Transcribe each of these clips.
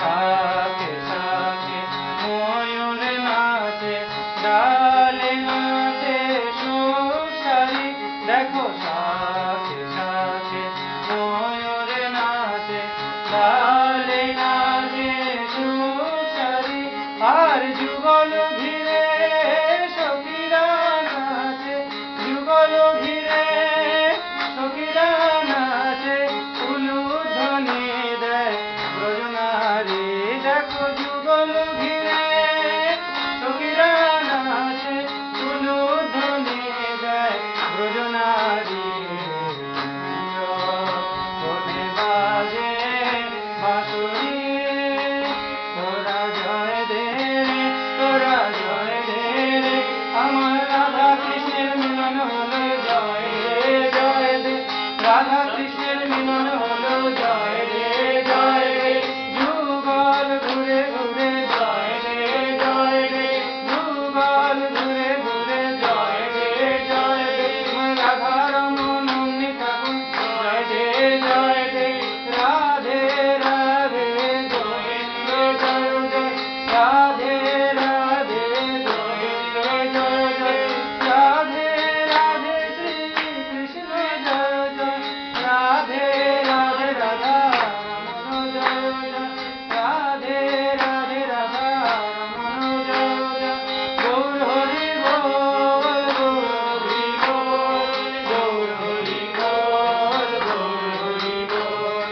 শাখে শাখে ময়ূর নাচে, ডালে নাচে সুসারি। দেখো শাখে শাখে ময়ূর নাচে, ডালে নাচে সুসারি। আর যুগল ঘিরে সখীরা নাচে, যুগল ঘিরে সখীরা নাচে, উলুধ্বনি দেয় ব্রজনারী। দেখো যুগল ঘিরে সখীরা নাচে, উলুধ্বনি দেয় ব্রজনারী। বনে বাজে বাঁশরি, তোরা জয় দে রে, তোরা জয় দে রে। আমার রাধা কৃষ্ণের মিলন হলো, জয় রে জয় দে। রাধা কৃষ্ণের মিলন হলো, জয় রে জয় রে। যুগল ঘুরে ঘুরে জয় রে জয় রে, যুগল ঘুরে ঘুরে জয় রে জয় রে। রাধা রমন অমনি ঠাকুর জয় রে জয় রে। রাধে রাধে গোবিন্দ জয় জয়, রাধে রাধে গোবিন্দ জয় জয়, রাধে রাধে শ্রী কৃষ্ণ জয় জয়, রাধে রাধে রাধা রমন জয় জয়, রাধে রাধে রাধা রমন জয় জয়। গৌর হরি বল, গৌর হরি বল, গৌর হরি বল, গৌর হরি বল,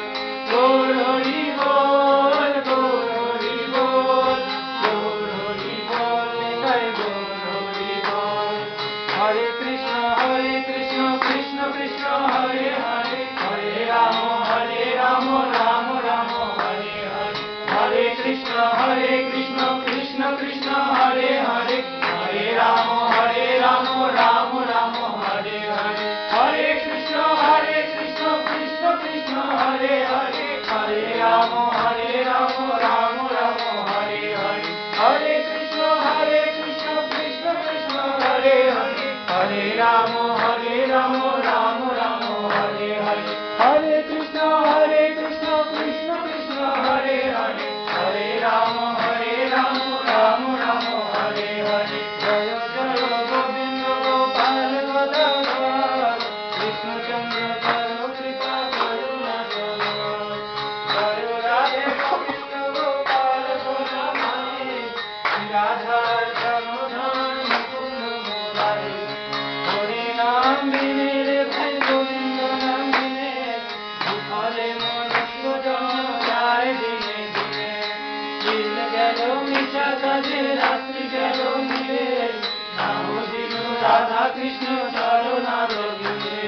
গৌর হরি বল, গৌর হরি বল, গৌর হরি বল, নিতাই গৌর হরি বল। হরে কৃষ্ণ কৃষ্ণ কৃষ্ণ হরে হরে, হরে রাম রাম রাম হরে হরে। হরে কৃষ্ণ কৃষ্ণ কৃষ্ণ হরে হরে, হরে রাম রাম রাম হরে হরে। হরে কৃষ্ণ কৃষ্ণ কৃষ্ণ হরে হরে, হরে রাম রাম রাম হরে হরে। হরে কৃষ্ণ কৃষ্ণ কৃষ্ণ হরে হরে, হরে রাম রাম রাম হরে হরে। হরে কৃষ্ণ কৃষ্ণ কৃষ্ণ হরে হরে, হরে রাম রাম রাম হরে হরে। জয় জয় গোবিন্দ গোপাল গদাধর, কৃষ্ণচন্দ্র কর কৃপা করুণা সাগর। জয় রাধে গোবিন্দ গোপাল গদাধর, রাধার জনধন মুকুন্দ মুরারি। হরি নাম বিনে রে ভাই গোবিন্দ নাম বিনে, ফলে মনুষ্য জন্ম যায় দিনে দিনে। দিন গেল মিশা কাজে, রাত্রি গেল মিলে, নাম দিল রাধা কৃষ্ণ চরণারবিন্দে।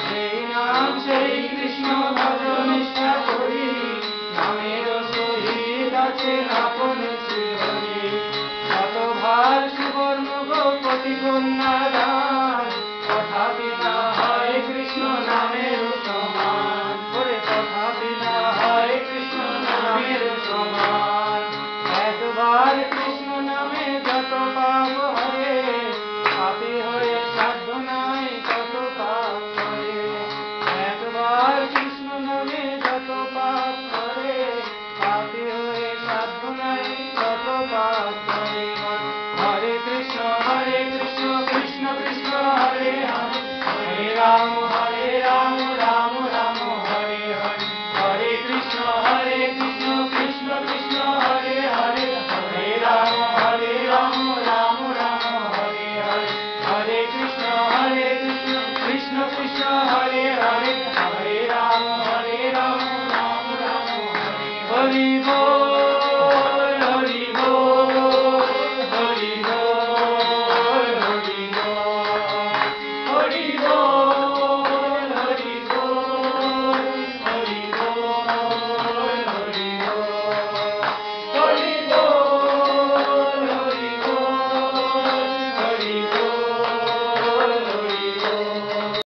সেই নাম সেই কৃষ্ণ ভজ নিষ্ঠা করি, নামের সহিত আছে আপন